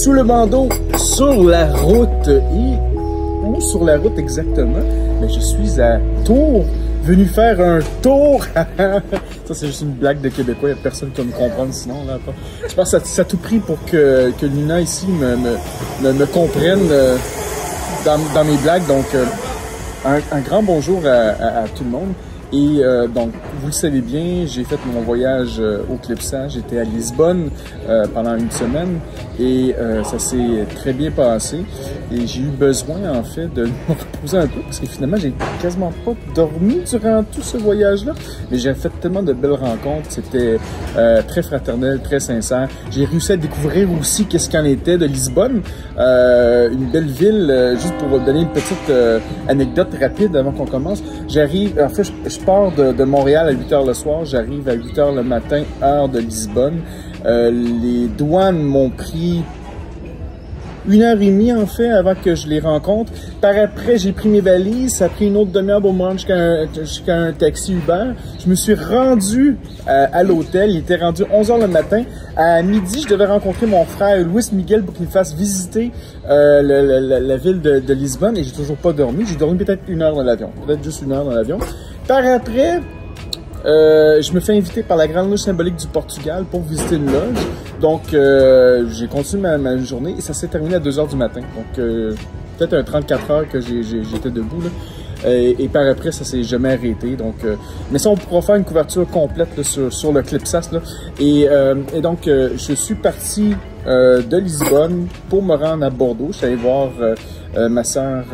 sous le bandeau, sur la route. Et où sur la route exactement? Mais je suis à Tours, venu faire un tour. Ça, c'est juste une blague de Québécois. Il n'y a personne qui va me comprendre sinon. Là, je pense que ça a tout pris pour que Lina ici me comprenne dans mes blagues. Donc, un grand bonjour à tout le monde. Et donc, vous le savez bien, j'ai fait mon voyage au Clipsage. J'étais à Lisbonne pendant une semaine et ça s'est très bien passé. Et j'ai eu besoin, en fait, de me reposer un peu parce que finalement, j'ai quasiment pas dormi durant tout ce voyage-là. Mais j'ai fait tellement de belles rencontres. C'était très fraternel, très sincère. J'ai réussi à découvrir aussi qu'est-ce qu'en était de Lisbonne. Une belle ville, juste pour vous donner une petite anecdote rapide avant qu'on commence. J'arrive, en fait, je pars de Montréal à 8 h le soir. J'arrive à 8 h le matin, heure de Lisbonne. Les douanes m'ont pris 1h30 en fait avant que je les rencontre. Par après, j'ai pris mes valises. Ça a pris une autre demi-heure pour me rendre jusqu'à un taxi Uber. Je me suis rendu à l'hôtel. Il était rendu 11 h le matin. À midi, je devais rencontrer mon frère Luis Miguel pour qu'il me fasse visiter la ville de Lisbonne. Et j'ai toujours pas dormi. J'ai dormi peut-être 1 heure dans l'avion. Peut-être juste 1 heure dans l'avion. Par après, je me fais inviter par la Grande Loge symbolique du Portugal pour visiter une loge. Donc, j'ai continué ma journée et ça s'est terminé à 2 h du matin. Donc, peut-être un 34 heures que j'étais debout, là. Et par après, ça s'est jamais arrêté. Donc, mais ça, on pourra faire une couverture complète là, sur le Clipsas. Là. Et donc, je suis parti de Lisbonne pour me rendre à Bordeaux. Je suis allé voir ma sœur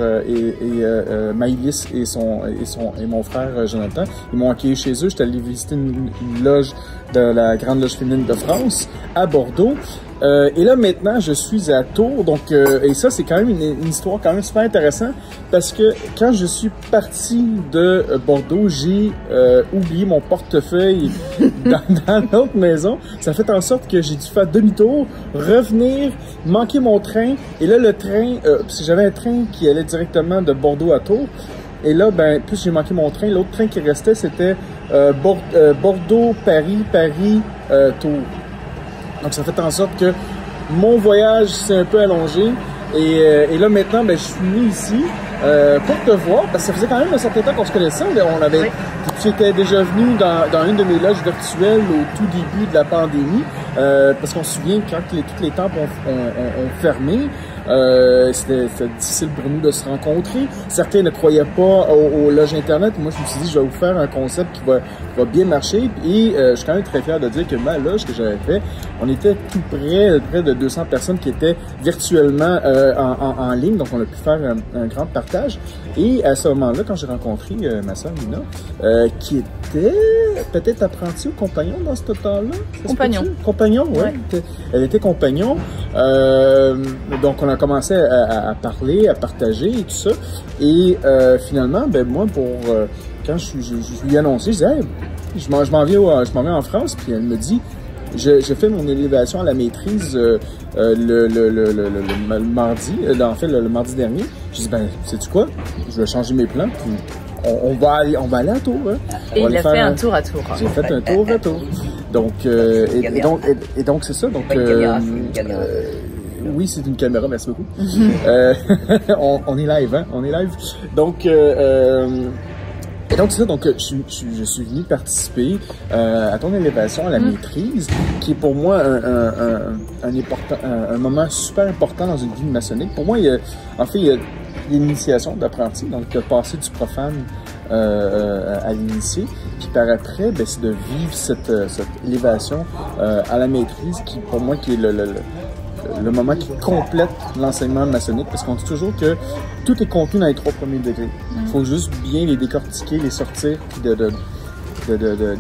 Maïlis et mon frère Jonathan. Ils m'ont accueilli chez eux. Je suis allé visiter une loge de la Grande Loge féminine de France à Bordeaux. Et là, maintenant, je suis à Tours. Donc, et ça, c'est quand même une histoire quand même super intéressante parce que quand je suis parti de Bordeaux, j'ai oublié mon portefeuille dans l'autre maison. Ça fait en sorte que j'ai dû faire demi-tour, revenir, manquer mon train. Et là, le train, parce que j'avais un train qui allait directement de Bordeaux à Tours. Et là, ben, plus j'ai manqué mon train, l'autre train qui restait, c'était Bordeaux, Paris, Tours. Donc, ça fait en sorte que mon voyage s'est un peu allongé. Et là, maintenant, ben, je suis venu ici pour te voir, parce que ça faisait quand même un certain temps qu'on se connaissait. Tu étais déjà venu dans une de mes loges virtuelles au tout début de la pandémie, parce qu'on se souvient quand tous les temples ont fermé. C'était difficile pour nous de se rencontrer. Certains ne croyaient pas aux loges Internet. Moi, je me suis dit, je vais vous faire un concept qui va bien marcher. Et je suis quand même très fier de dire que ma loge que j'avais fait, on était tout près de 200 personnes qui étaient virtuellement en ligne. Donc, on a pu faire un grand partage. Et à ce moment-là, quand j'ai rencontré ma sœur Lina, qui était peut-être apprentie ou compagnon dans ce temps-là? Compagnon, oui. Ouais. Elle était compagnon. Donc, on a commencé à parler, à partager et tout ça. Et finalement, ben moi, quand je lui ai annoncé, je disais, hey, je m'en vais en France. Puis elle me dit, je fais mon élévation à la maîtrise le mardi, en fait, le mardi dernier. Je dis, ben, sais-tu quoi? Je vais changer mes plans. Puis on va aller à Tours. Hein. Et il a fait un tour à Tours. J'ai fait un tour à Tours. Donc, et donc c'est ça. Donc, oui, c'est une caméra, merci beaucoup. On est live, hein? On est live. Donc, et donc, c'est ça. Donc, je suis venu participer à ton élévation à la maîtrise, qui est pour moi un moment super important dans une vie maçonnique. Pour moi, il y a l'initiation d'apprenti, donc de passer du profane à l'initié, puis par après, ben, c'est de vivre cette élévation à la maîtrise, qui pour moi qui est le moment qui complète l'enseignement maçonnique, parce qu'on dit toujours que tout est contenu dans les 3 premiers degrés. Il faut juste bien les décortiquer, les sortir, puis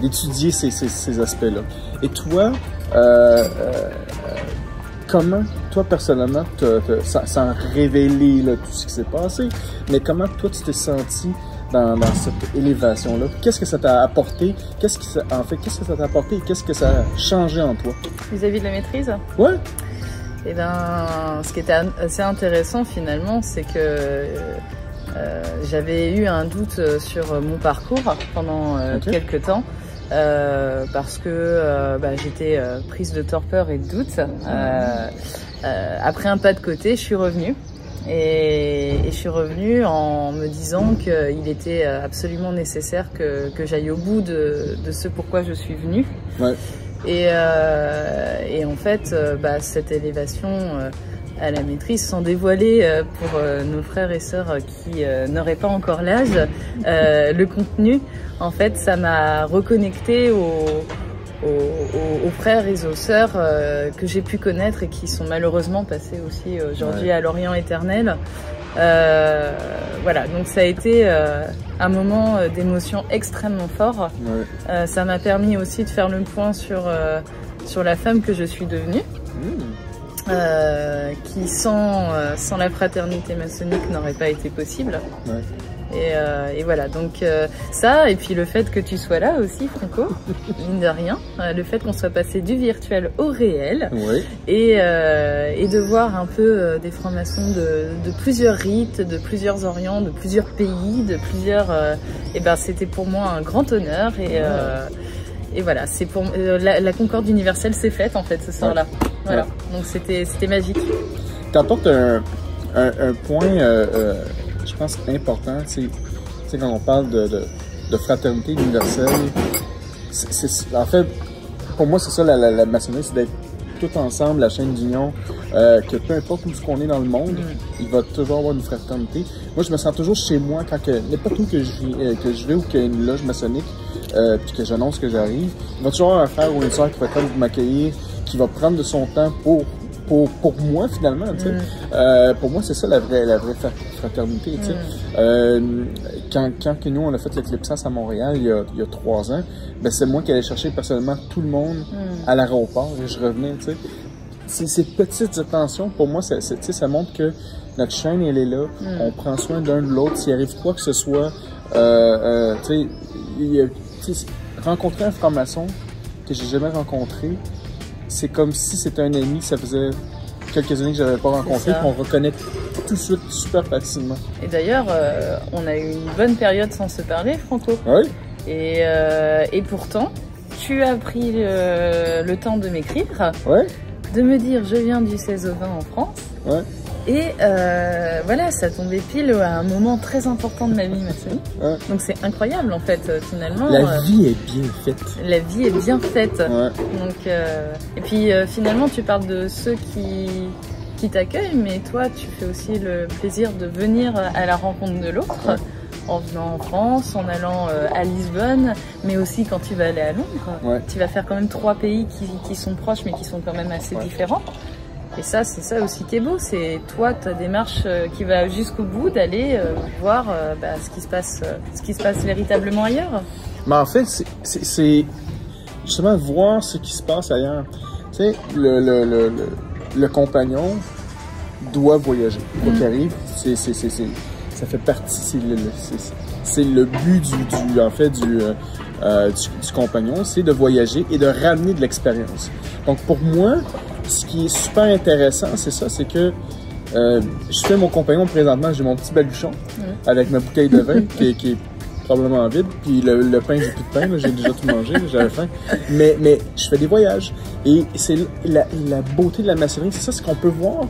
d'étudier ces aspects-là. Et toi, comment, toi personnellement, sans révéler là, tout ce qui s'est passé, mais comment toi tu t'es senti dans cette élévation-là? Qu'est-ce que ça t'a apporté? Qu'est-ce que ça t'a apporté et qu'est-ce que ça a changé en toi? Vis-à-vis de la maîtrise? Ouais. Et ben, ce qui était assez intéressant finalement, c'est que j'avais eu un doute sur mon parcours pendant quelques temps. parce que j'étais prise de torpeur et de doute. Après un pas de côté, je suis revenue. Et je suis revenue en me disant qu'il était absolument nécessaire que j'aille au bout de ce pourquoi je suis venue. Ouais. Et en fait, cette élévation à la maîtrise, sans dévoiler pour nos frères et sœurs qui n'auraient pas encore l'âge, le contenu, en fait, ça m'a reconnecté aux frères et aux sœurs que j'ai pu connaître et qui sont malheureusement passés aussi aujourd'hui à l'Orient éternel. Voilà, donc ça a été un moment d'émotion extrêmement fort. Ouais. Ça m'a permis aussi de faire le point sur la femme que je suis devenue. Qui sans la fraternité maçonnique n'aurait pas été possible. Ouais. Et voilà, donc ça, et puis le fait que tu sois là aussi, Franco, mine de rien, le fait qu'on soit passé du virtuel au réel, oui. Et de voir un peu des francs-maçons de plusieurs rites, de plusieurs orients, de plusieurs pays, de plusieurs... c'était pour moi un grand honneur, et voilà, c'est pour la concorde universelle s'est faite en fait ce soir-là. Ouais. Voilà, donc c'était magique. T'apportes un point... je pense important, c'est quand on parle de fraternité universelle, en fait, pour moi, c'est ça la maçonnerie, c'est d'être tout ensemble, la chaîne d'union, que peu importe où on est dans le monde, il va toujours avoir une fraternité. Moi, je me sens toujours chez moi quand n'importe où que je vais ou qu'il y a une loge maçonnique, puis que j'annonce que j'arrive, il va toujours avoir un frère ou une soeur qui va être m'accueillir, qui va prendre de son temps pour moi, finalement, tu sais. Pour moi, c'est ça la vraie fraternité, tu sais. Quand nous, on a fait l'éclipsance à Montréal il y a 3 ans, c'est moi qui allais chercher personnellement tout le monde à l'aéroport et je revenais, tu sais. Ces petites attentions, pour moi, ça montre que notre chaîne, elle est là. On prend soin d'un de l'autre. S'il arrive quoi que ce soit, tu sais, rencontrer un franc-maçon que j'ai jamais rencontré, c'est comme si c'était un ami, ça faisait quelques années que je n'avais pas rencontré, qu'on reconnaît tout de suite super facilement. Et d'ailleurs, on a eu une bonne période sans se parler, Franco. Oui. Et pourtant, tu as pris le temps de m'écrire, de me dire je viens du 16 au 20 en France. Ouais. Et voilà, ça tombait pile à un moment très important de ma vie maçonnique. Ouais. Donc c'est incroyable en fait, finalement. La vie est bien faite. La vie est bien faite. Ouais. Donc, et puis finalement, tu parles de ceux qui t'accueillent, mais toi, tu fais aussi le plaisir de venir à la rencontre de l'autre. Ouais. En venant en France, en allant à Lisbonne, mais aussi quand tu vas aller à Londres. Ouais. Tu vas faire quand même 3 pays qui sont proches, mais qui sont quand même assez différents. Et ça, c'est ça aussi qui est beau, c'est toi, ta démarche qui va jusqu'au bout d'aller voir ce qui se passe véritablement ailleurs. Mais en fait, c'est justement voir ce qui se passe ailleurs. Tu sais, le compagnon doit voyager. Quoi qu'il arrive, ça fait partie, c'est le but du compagnon, c'est de voyager et de ramener de l'expérience. Donc pour moi, ce qui est super intéressant, c'est ça, c'est que je fais mon compagnon présentement, j'ai mon petit baluchon avec ma bouteille de vin qui est probablement vide, puis le pain, j'ai plus de pain, j'ai déjà tout mangé, j'avais faim. Mais je fais des voyages. Et c'est la beauté de la maçonnerie, c'est ça, c'est qu'on peut voir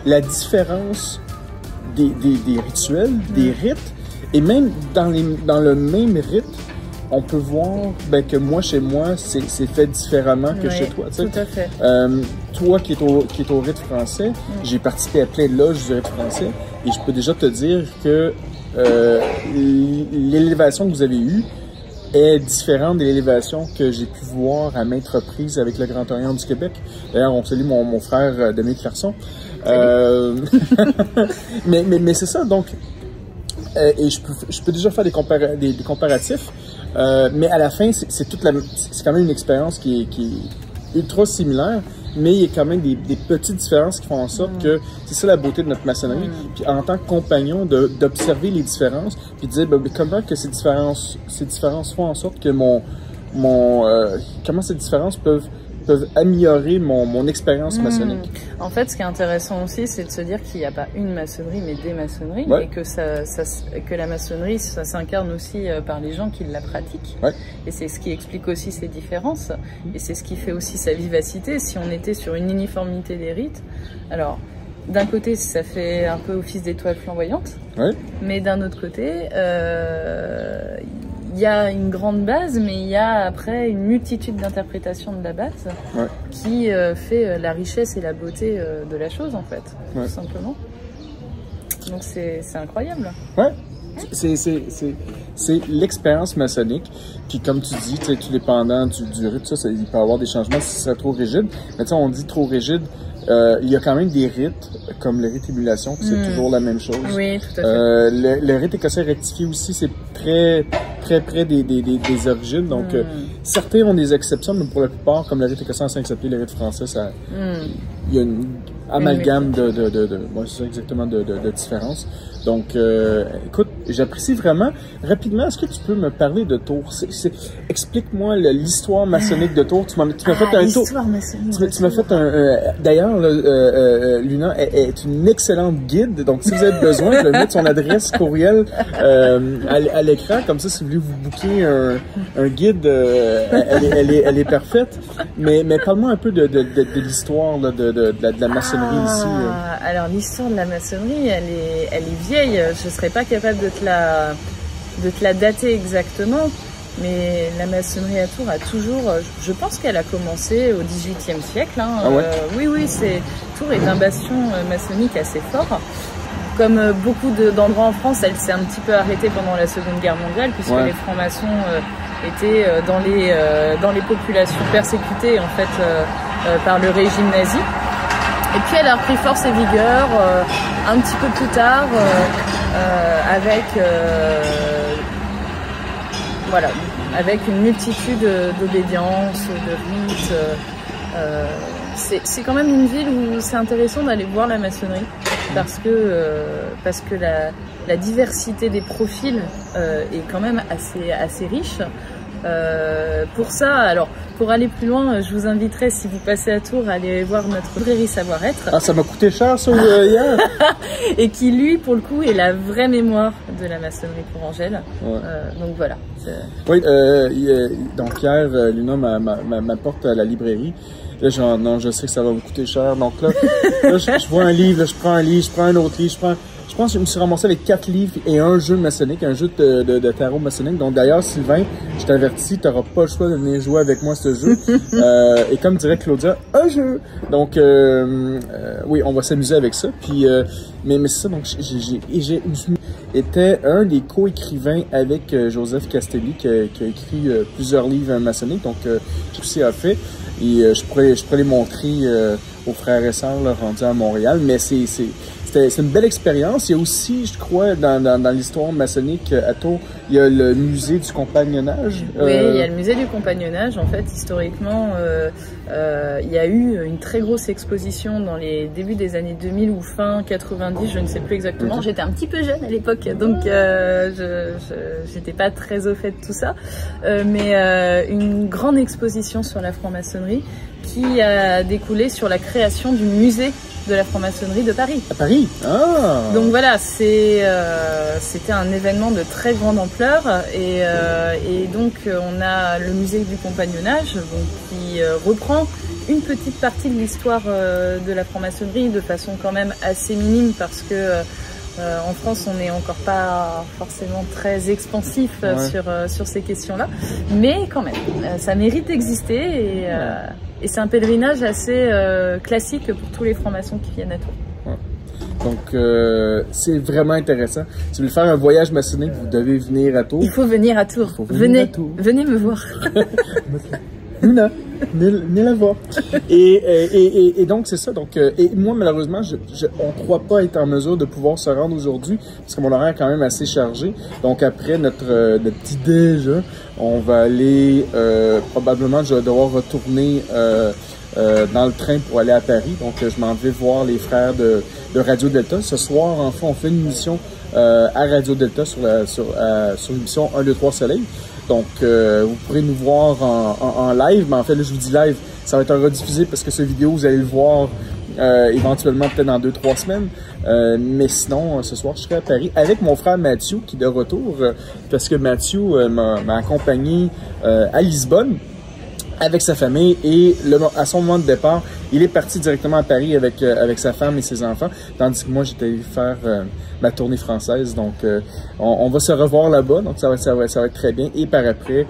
la différence des rituels, des rites, et même dans le même rite, on peut voir que moi, chez moi, c'est fait différemment que chez toi. Tout à fait. Toi qui est au rite français, j'ai participé à plein de loges du rite français, et je peux déjà te dire que l'élévation que vous avez eue est différente de l'élévation que j'ai pu voir à maintes reprises avec le Grand Orient du Québec. D'ailleurs, on salue mon frère Dominique Larson. Mais c'est ça, donc, et je peux déjà faire des comparatifs, mais à la fin, c'est quand même une expérience qui est ultra similaire, mais il y a quand même des petites différences qui font en sorte que c'est ça la beauté de notre maçonnerie. Puis en tant que compagnon, d'observer les différences, puis de dire comment que ces différences font en sorte que comment ces différences peuvent peuvent améliorer mon expérience maçonnique. En fait, ce qui est intéressant aussi, c'est de se dire qu'il n'y a pas une maçonnerie, mais des maçonneries, et que la maçonnerie, ça s'incarne aussi par les gens qui la pratiquent. Et c'est ce qui explique aussi ses différences, et c'est ce qui fait aussi sa vivacité. Si on était sur une uniformité des rites, alors d'un côté, ça fait un peu office d'étoile flamboyante, mais d'un autre côté, il y a une grande base, mais il y a après une multitude d'interprétations de la base qui fait la richesse et la beauté de la chose, en fait, tout simplement. Donc c'est incroyable. C'est l'expérience maçonnique. Puis comme tu dis, tout dépendant du rite, il peut y avoir des changements si c'est trop rigide. Mais tu sais, on dit trop rigide. Il y a quand même des rites, comme le rite émulation, qui c'est toujours la même chose. Oui, tout à fait. Le rite écossais rectifié aussi, c'est très près des origines. Donc, certains ont des exceptions, mais pour la plupart, comme le rite écossais en accepté, le rite français, il y a une amalgame c'est ça exactement, de différence. Donc, écoute, j'apprécie vraiment. Rapidement, est-ce que tu peux me parler de Tours? Explique-moi l'histoire maçonnique de Tours. Tu m'as fait un tour. Tu m'as fait d'ailleurs, Luna est une excellente guide. Donc, si vous avez besoin, je vais mettre son adresse courriel à l'écran. Comme ça, si vous voulez vous booker un guide, elle est parfaite. Mais parle-moi un peu de l'histoire de la maçonnerie ici. Alors, l'histoire de la maçonnerie, elle est vieille. Je serais pas capable de te la dater exactement. Mais la maçonnerie à Tours a toujours, je pense qu'elle a commencé au XVIIIe siècle. Oui, Tours est un bastion maçonnique assez fort. Comme beaucoup d'endroits en France, elle s'est un petit peu arrêtée pendant la Seconde Guerre mondiale, puisque les francs-maçons étaient dans les populations persécutées en fait par le régime nazi. Et puis elle a repris force et vigueur un petit peu plus tard avec une multitude d'obédiences, de rites. C'est quand même une ville où c'est intéressant d'aller voir la maçonnerie parce que la diversité des profils est quand même assez riche. Pour ça, alors pour aller plus loin, je vous inviterai, si vous passez à Tours, à aller voir notre librairie Savoir-être. Ah, ça m'a coûté cher ça hier. Et qui lui, pour le coup, est la vraie mémoire de la maçonnerie tourangelle. Donc voilà. Oui, donc hier, Luna m'apporte à la librairie. Là, je sais que ça va me coûter cher. Donc là, je vois un livre, je prends un livre, je prends un autre livre, je pense que je me suis ramassé avec 4 livres et un jeu maçonnique, un jeu de tarot maçonnique. Donc d'ailleurs, Sylvain, je t'avertis, tu n'auras pas le choix de venir jouer avec moi ce jeu. Et comme dirait Claudia, un jeu! Donc, oui, on va s'amuser avec ça. Puis, mais c'est ça, donc était un des co-écrivains avec Joseph Castelli qui a écrit plusieurs livres maçonniques. Donc, j'ai aussi fait. Et je pourrais les montrer aux frères et sœurs rendus à Montréal. Mais c'est une belle expérience. Il y a aussi, je crois, dans l'histoire maçonnique à Tours, il y a le musée du compagnonnage. Oui, il y a le musée du compagnonnage. En fait, historiquement, il y a eu une très grosse exposition dans les débuts des années 2000 ou fin 90, je ne sais plus exactement. J'étais un petit peu jeune à l'époque, donc j'étais pas très au fait de tout ça. Mais une grande exposition sur la franc-maçonnerie qui a découlé sur la création du musée de la franc-maçonnerie de Paris. À Paris. Ah. Donc voilà, c'était un événement de très grande ampleur et donc on a le musée du compagnonnage qui reprend une petite partie de l'histoire de la franc-maçonnerie de façon quand même assez minime parce que en France, on n'est encore pas forcément très expansif sur ces questions-là, mais quand même, ça mérite d'exister et c'est un pèlerinage assez classique pour tous les francs-maçons qui viennent à Tours. Donc, c'est vraiment intéressant. Si vous voulez faire un voyage maçonnique, vous devez venir à Tours. Il faut venir à Tours. Venez me voir. Luna, venez la voir. Et donc, c'est ça. Donc, et moi, malheureusement, on ne croit pas être en mesure de pouvoir se rendre aujourd'hui, parce que mon horaire est quand même assez chargé. Donc, après notre petit déj, on va aller, probablement, je vais devoir retourner dans le train pour aller à Paris. Donc, je m'en vais voir les frères de Radio Delta. Ce soir, en fait, on fait une émission à Radio Delta sur l'émission 1, 2, 3 Soleil. Donc, vous pourrez nous voir en live, mais en fait, là, je vous dis live, ça va être rediffusé parce que cette vidéo, vous allez le voir éventuellement peut-être dans 2-3 semaines. Mais sinon, ce soir, je serai à Paris avec mon frère Mathieu qui est de retour parce que Mathieu m'a accompagné à Lisbonne avec sa famille et à son moment de départ, il est parti directement à Paris avec sa femme et ses enfants, tandis que moi, j'étais allé faire ma tournée française. Donc, on va se revoir là-bas, donc ça va être très bien. Et par après,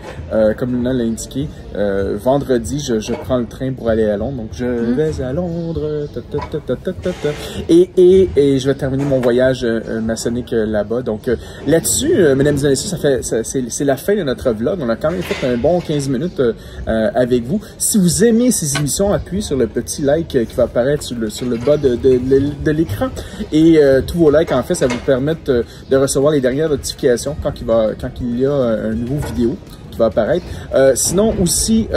comme Luna l'a indiqué, vendredi, je prends le train pour aller à Londres. Donc, je vais à Londres. Et je vais terminer mon voyage maçonnique là-bas. Donc, là-dessus, mesdames et messieurs, c'est la fin de notre vlog. On a quand même fait un bon 15 minutes avec vous. Si vous aimez ces émissions, appuyez sur le petit like qui va apparaître sur le bas de l'écran. Et tous vos likes, en fait, ça vous permet de recevoir les dernières notifications quand il y a un nouveau vidéo qui va apparaître. Sinon aussi,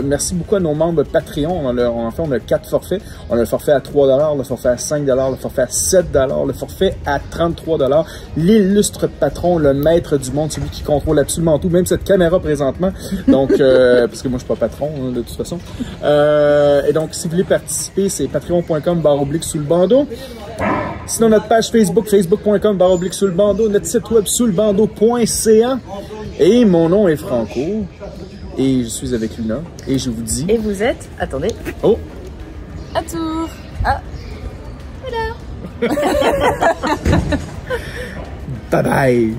merci beaucoup à nos membres Patreon. On a 4 forfaits. On a le forfait à 3$, le forfait à 5$, le forfait à 7$, le forfait à 33$. L'illustre patron, le maître du monde, celui qui contrôle absolument tout, même cette caméra présentement. Donc, parce que moi je suis pas patron hein, de toute façon. Et donc, si vous voulez participer, c'est patreon.com/sous-le-bandeau. Sinon, notre page Facebook, facebook.com/sous-le-bandeau, notre site web sous-le-bandeau.ca. Et mon nom est Franco. Et je suis avec Luna. Et je vous dis... Et vous êtes... Attendez. Oh! À Tours. Ah. Voilà. Bye bye!